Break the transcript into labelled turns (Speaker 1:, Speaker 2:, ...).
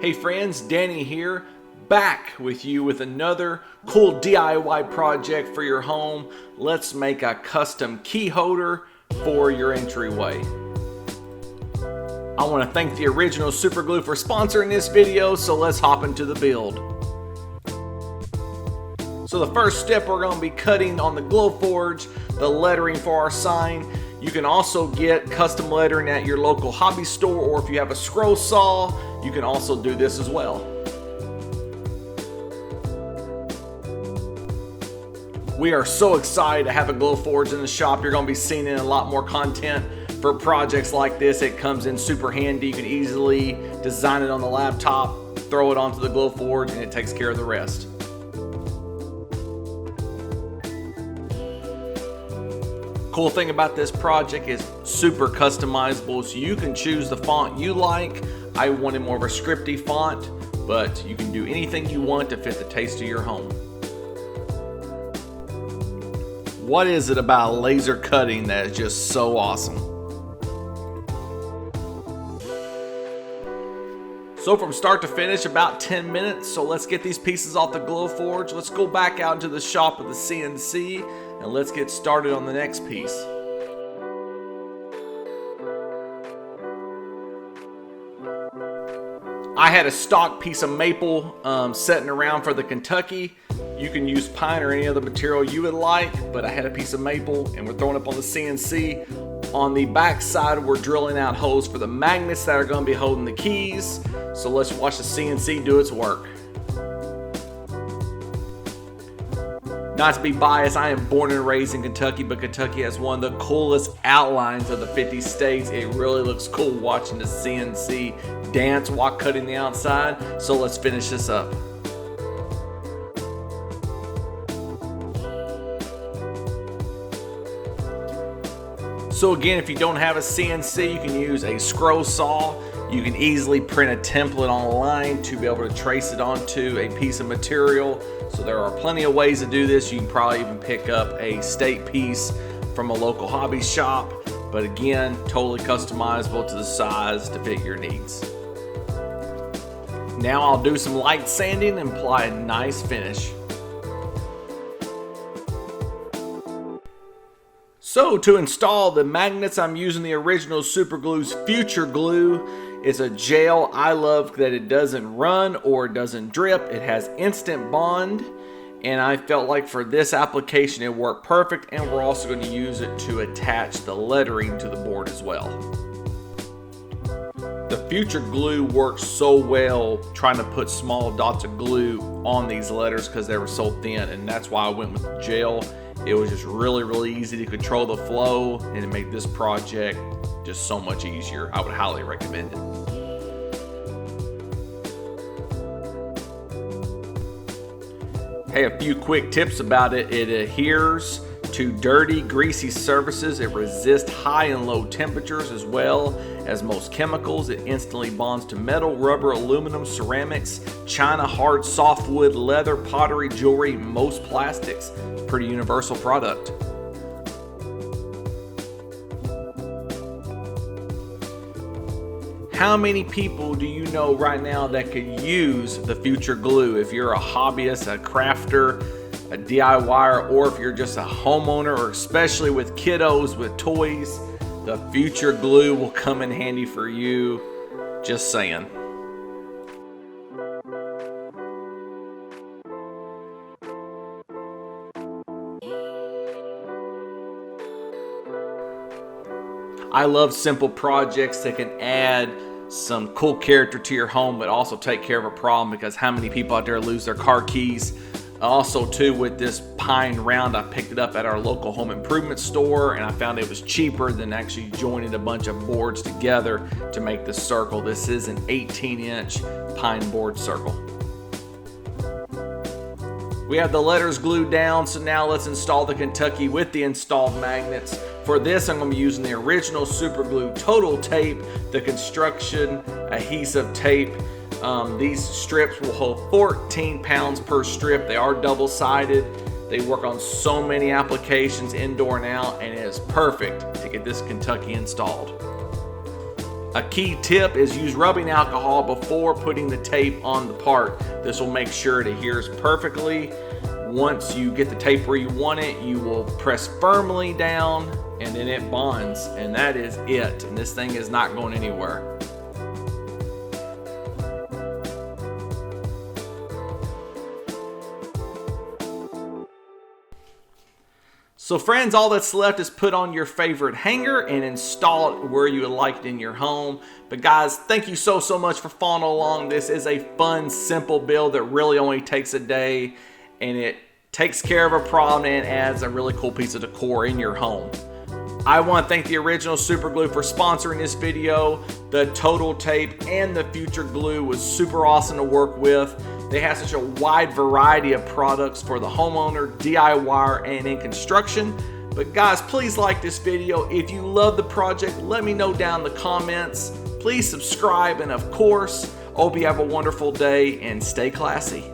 Speaker 1: Hey friends, Danny here, back with you with another cool DIY project for your home. Let's make a custom key holder for your entryway. I want to thank the original Super Glue for sponsoring this video, so let's hop into the build. So the first step, we're going to be cutting on the Glowforge the lettering for our sign. You can also get custom lettering at your local hobby store, or if you have a scroll saw, you can also do this as well. We are so excited to have a Glowforge in the shop. You're going to be seeing it in a lot more content for projects like this. It comes in super handy. You can easily design it on the laptop, throw it onto the Glowforge, and it takes care of the rest. Cool thing about this project is super customizable, so you can choose the font you like. I wanted more of a scripty font, but you can do anything you want to fit the taste of your home. What is it about laser cutting that is just so awesome? So from start to finish, about 10 minutes. So let's get these pieces off the Glowforge. Let's go back out into the shop with the CNC and let's get started on the next piece. I had a stock piece of maple sitting around for the Kentucky. You can use pine or any other material you would like, but I had a piece of maple and we're throwing up on the CNC. On the back side, we're drilling out holes for the magnets that are going to be holding the keys. So let's watch the CNC do its work. Not to be biased, I am born and raised in Kentucky, but Kentucky has one of the coolest outlines of the 50 states. It really looks cool watching the CNC dance while cutting the outside. So let's finish this up. So again, if you don't have a CNC, you can use a scroll saw. You can easily print a template online to be able to trace it onto a piece of material. So there are plenty of ways to do this. You can probably even pick up a state piece from a local hobby shop. But again, totally customizable to the size to fit your needs. Now I'll do some light sanding and apply a nice finish. So to install the magnets, I'm using the original Super Glue's Future Glue. It's a gel. I love that it doesn't run or it doesn't drip. It has instant bond, and I felt like for this application it worked perfect, and we're also going to use it to attach the lettering to the board as well. The Future Glue works so well trying to put small dots of glue on these letters because they were so thin, and that's why I went with gel. It was just really easy to control the flow, and it made this project just so much easier. I would highly recommend it. Hey, a few quick tips about it. It adheres to dirty, greasy surfaces. It resists high and low temperatures as well as most chemicals. It instantly bonds to metal, rubber, aluminum, ceramics, china, hard, softwood, leather, pottery, jewelry, most plastics. It's a pretty universal product. How many people do you know right now that could use the Future Glue? If you're a hobbyist, a crafter, a DIYer, or if you're just a homeowner, or especially with kiddos with toys, the Future Glue will come in handy for you. Just saying. I love simple projects that can add some cool character to your home, but also take care of a problem, because how many people out there lose their car keys? Also too, with this pine round, I picked it up at our local home improvement store, and I found it was cheaper than actually joining a bunch of boards together to make this circle. This is an 18-inch pine board circle. We have the letters glued down, so now let's install the Kentucky with the installed magnets. For this, I'm going to be using the original Super Glue Total Tape, the construction adhesive tape. These strips will hold 14 pounds per strip. They are double-sided. They work on so many applications indoor and out, and it is perfect to get this Kentucky installed. A key tip is use rubbing alcohol before putting the tape on the part. This will make sure it adheres perfectly. Once you get the tape where you want it, you will press firmly down and then it bonds, and that is it. And this thing is not going anywhere. So friends, all that's left is put on your favorite hanger and install it where you would like it in your home. But guys, thank you so much for following along. This is a fun, simple build that really only takes a day, and it takes care of a problem and adds a really cool piece of decor in your home. I want to thank the Original Super Glue for sponsoring this video. The Total Tape and the Future Glue was super awesome to work with. They have such a wide variety of products for the homeowner, DIYer, and in construction. But guys, please like this video. If you love the project, let me know down in the comments. Please subscribe, and of course, hope you have a wonderful day and stay classy.